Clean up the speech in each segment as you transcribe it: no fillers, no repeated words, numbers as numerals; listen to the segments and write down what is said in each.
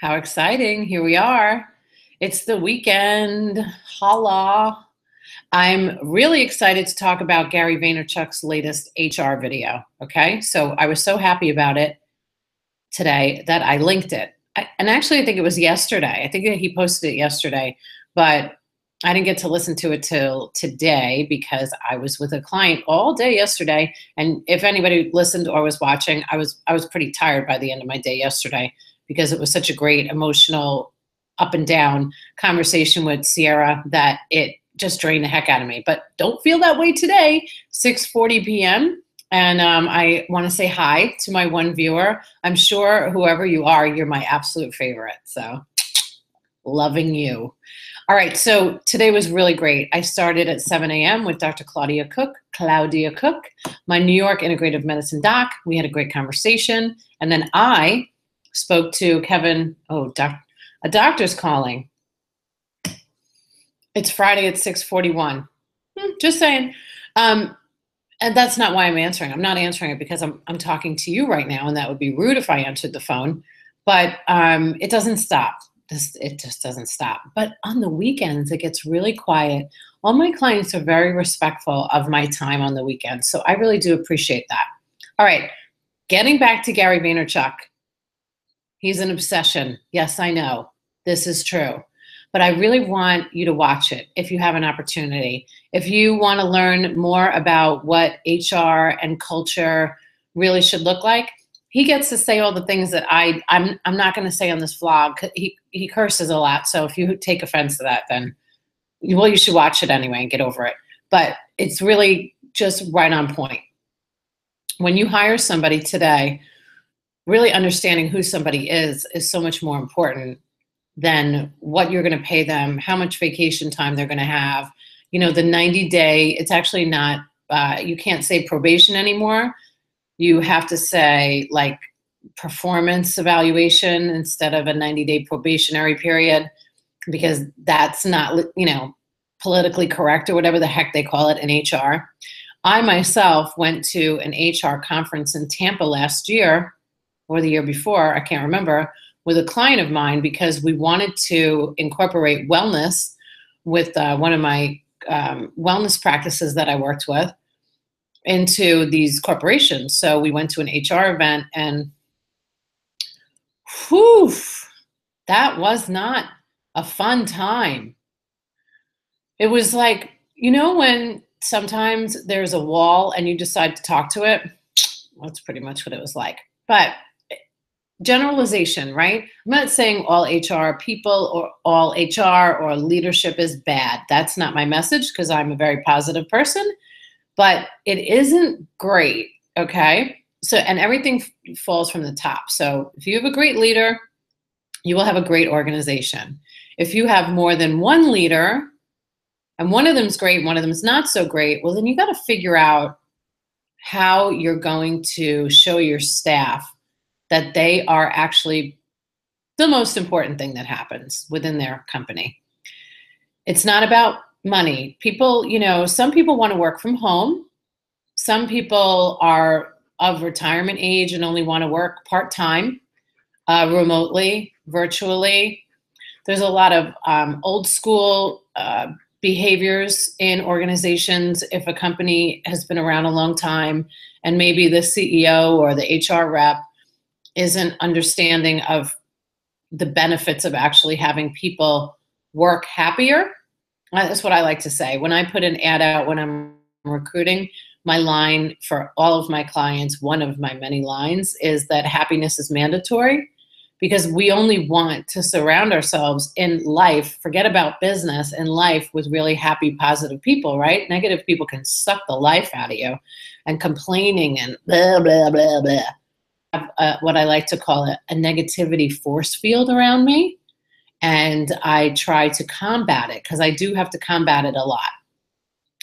How exciting. Here we are. It's the weekend. Holla. I'm really excited to talk about Gary Vaynerchuk's latest HR video. Okay. So I was so happy about it today that I linked it. And actually, I think it was yesterday. I think that he posted it yesterday, but I didn't get to listen to it till today because I was with a client all day yesterday. And if anybody listened or was watching, I was pretty tired by the end of my day yesterday because it was such a great emotional up and down conversation with Sierra that it just drained the heck out of me. But don't feel that way today, 6:40 p.m. And I want to say hi to my one viewer. I'm sure whoever you are, you're my absolute favorite. So loving you. All right, so today was really great. I started at 7 a.m. with Dr. Claudia Cook, my New York integrative medicine doc. We had a great conversation. And then I spoke to Kevin. Oh, a doctor's calling. It's Friday at 6:41. Just saying. And that's not why I'm answering. I'm not answering it because I'm talking to you right now, and that would be rude if I answered the phone. But it doesn't stop. It just doesn't stop. But on the weekends, it gets really quiet. All my clients are very respectful of my time on the weekends, so I really do appreciate that. All right, getting back to Gary Vaynerchuk. He's an obsession. Yes, I know. This is true. But I really want you to watch it if you have an opportunity. If you want to learn more about what HR and culture really should look like, he gets to say all the things that I'm not going to say on this vlog. He curses a lot, so if you take offense to that, then you should watch it anyway and get over it. But it's really just right on point. When you hire somebody today, really understanding who somebody is so much more important than what you're going to pay them, how much vacation time they're going to have. You know, the 90-day, it's actually not, you can't say probation anymore. You have to say like performance evaluation instead of a 90-day probationary period, because that's not, politically correct or whatever the heck they call it in HR. I myself went to an HR conference in Tampa last year or the year before, I can't remember, with a client of mine because we wanted to incorporate wellness with one of my wellness practices that I worked with into these corporations. So we went to an HR event and whew, that was not a fun time. It was like, when sometimes there's a wall and you decide to talk to it, that's pretty much what it was like. But generalization, right? I'm not saying all HR people or all HR or leadership is bad. That's not my message because I'm a very positive person, but it isn't great, okay? So, and everything falls from the top. So if you have a great leader, you will have a great organization. If you have more than one leader and one of them's great, one of them's not so great, well, then you got to figure out how you're going to show your staff that they are actually the most important thing that happens within their company. It's not about money. People, some people want to work from home. Some people are of retirement age and only want to work part-time, remotely, virtually. There's a lot of old school behaviors in organizations. If a company has been around a long time and maybe the CEO or the HR rep isn't understanding of the benefits of actually having people work happier. That's what I like to say. When I put an ad out when I'm recruiting, my line for all of my clients, one of my many lines, is that happiness is mandatory, because we only want to surround ourselves in life, forget about business, in life with really happy, positive people, right? Negative people can suck the life out of you, and complaining and blah, blah, blah, blah. What I like to call a negativity force field around me, and I try to combat it because I do have to combat it a lot.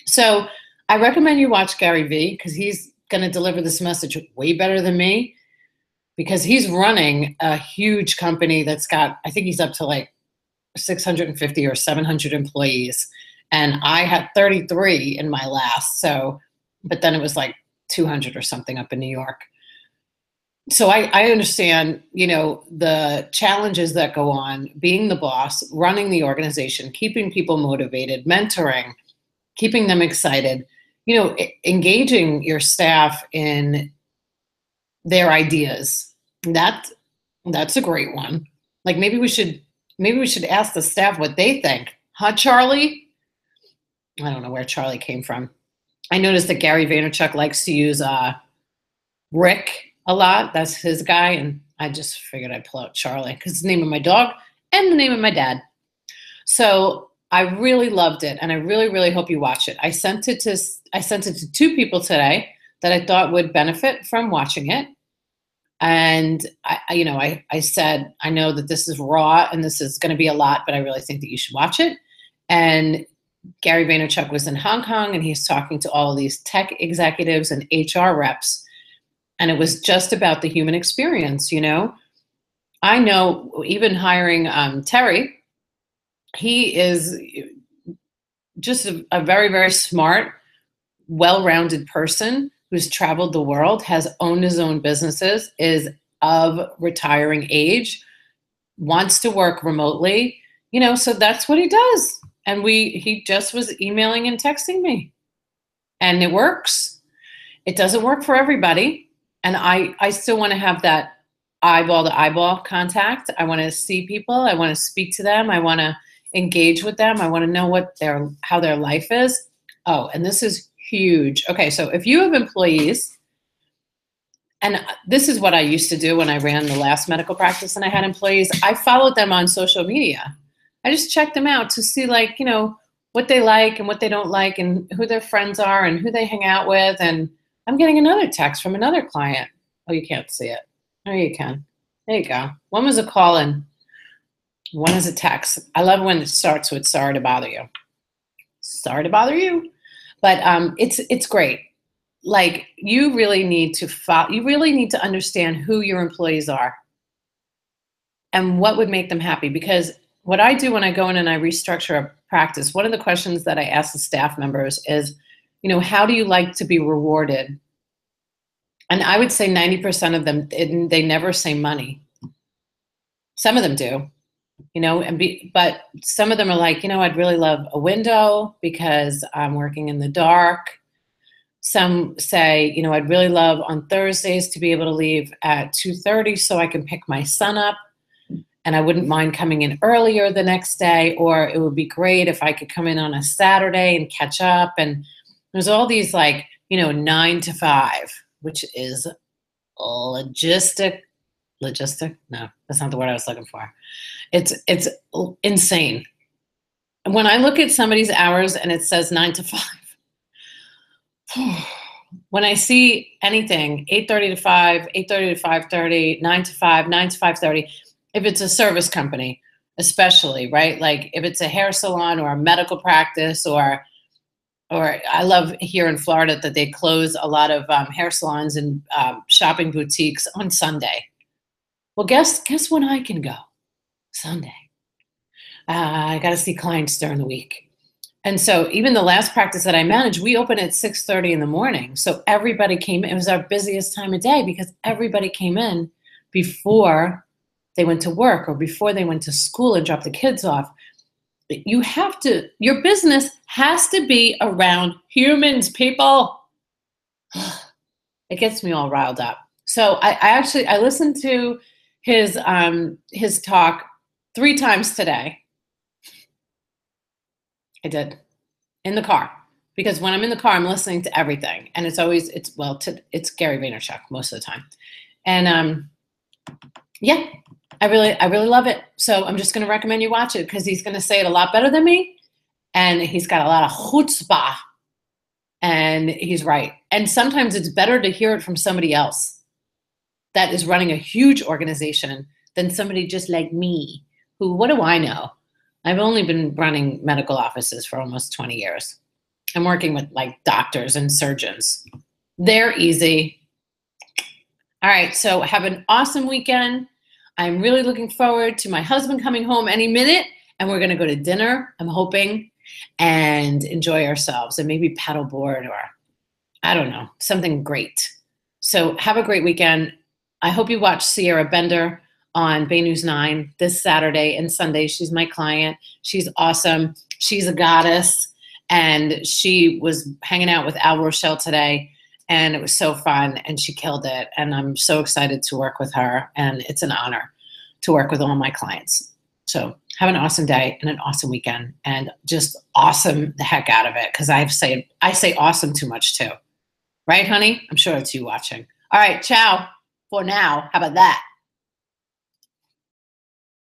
So I recommend you watch Gary V because he's going to deliver this message way better than me, because he's running a huge company that's got, I think he's up to like 650 or 700 employees, and I had 33 in my last. So, but then it was like 200 or something up in New York. So I understand, the challenges that go on being the boss, running the organization, keeping people motivated, mentoring, keeping them excited, engaging your staff in their ideas. That that's a great one. Like maybe we should ask the staff what they think. Huh, Charlie? I don't know where Charlie came from. I noticed that Gary Vaynerchuk likes to use Rick a lot. That's his guy, and I just figured I'd pull out Charlie because it's the name of my dog and the name of my dad. So I really loved it, and I really, really hope you watch it. I sent it to two people today that I thought would benefit from watching it. And I said, I know that this is raw and this is going to be a lot, but I really think that you should watch it. And Gary Vaynerchuk was in Hong Kong, and he's talking to all of these tech executives and HR reps. And it was just about the human experience. I know even hiring Terry, he is just a very, very smart, well-rounded person who's traveled the world, has owned his own businesses, is of retiring age, wants to work remotely, so that's what he does. And he just was emailing and texting me, and it works. It doesn't work for everybody. And I still want to have that eyeball to eyeball contact. I want to see people. I want to speak to them. I want to engage with them. I want to know how their life is. Oh, and this is huge. Okay, so if you have employees, and this is what I used to do when I ran the last medical practice and I had employees, I followed them on social media. I just checked them out to see what they like and what they don't like and who their friends are and who they hang out with. And I'm getting another text from another client. Oh, you can't see it. Oh, you can. There you go. One was a call and one is a text. I love when it starts with sorry to bother you. Sorry to bother you. But it's great. Like you really need to understand who your employees are and what would make them happy. Because what I do when I go in and I restructure a practice, one of the questions that I ask the staff members is, how do you like to be rewarded? And I would say 90% of them, they never say money. Some of them do, but some of them are like, I'd really love a window because I'm working in the dark. Some say, I'd really love on Thursdays to be able to leave at 2:30 so I can pick my son up. And I wouldn't mind coming in earlier the next day, or it would be great if I could come in on a Saturday and catch up. And there's all these 9 to 5, which is logistic. No, that's not the word I was looking for. It's insane. When I look at somebody's hours and it says 9 to 5, when I see anything 8:30 to 5, 8:30 to 5:30, 9 to 5, 9 to 5:30, if it's a service company, especially, right? Like if it's a hair salon or a medical practice, or I love here in Florida that they close a lot of hair salons and shopping boutiques on Sunday. Well, guess when I can go? Sunday. I got to see clients during the week. And so even the last practice that I managed, we opened at 6:30 in the morning. So everybody came in. It was our busiest time of day because everybody came in before they went to work or before they went to school and dropped the kids off. Your business has to be around humans, people. It gets me all riled up. So I listened to his talk 3 times today. I did in the car, because when I'm in the car, I'm listening to everything, and it's Gary Vaynerchuk most of the time, and yeah, I really love it. So I'm just going to recommend you watch it because he's going to say it a lot better than me, and he's got a lot of chutzpah, and he's right. And sometimes it's better to hear it from somebody else that is running a huge organization than somebody just like me, who, what do I know? I've only been running medical offices for almost 20 years. I'm working with doctors and surgeons. They're easy. All right, so have an awesome weekend. I'm really looking forward to my husband coming home any minute, and we're gonna go to dinner, I'm hoping, and enjoy ourselves and maybe paddleboard or, I don't know, something great. So have a great weekend. I hope you watch Sierra Bender on Bay News 9 this Saturday and Sunday. She's my client. She's awesome. She's a goddess. And she was hanging out with Al Rochelle today, and it was so fun, and she killed it. And I'm so excited to work with her, and it's an honor to work with all my clients. So have an awesome day and an awesome weekend, and just awesome the heck out of it, because I say awesome too much too. Right, honey? I'm sure it's you watching. All right, ciao for now. How about that?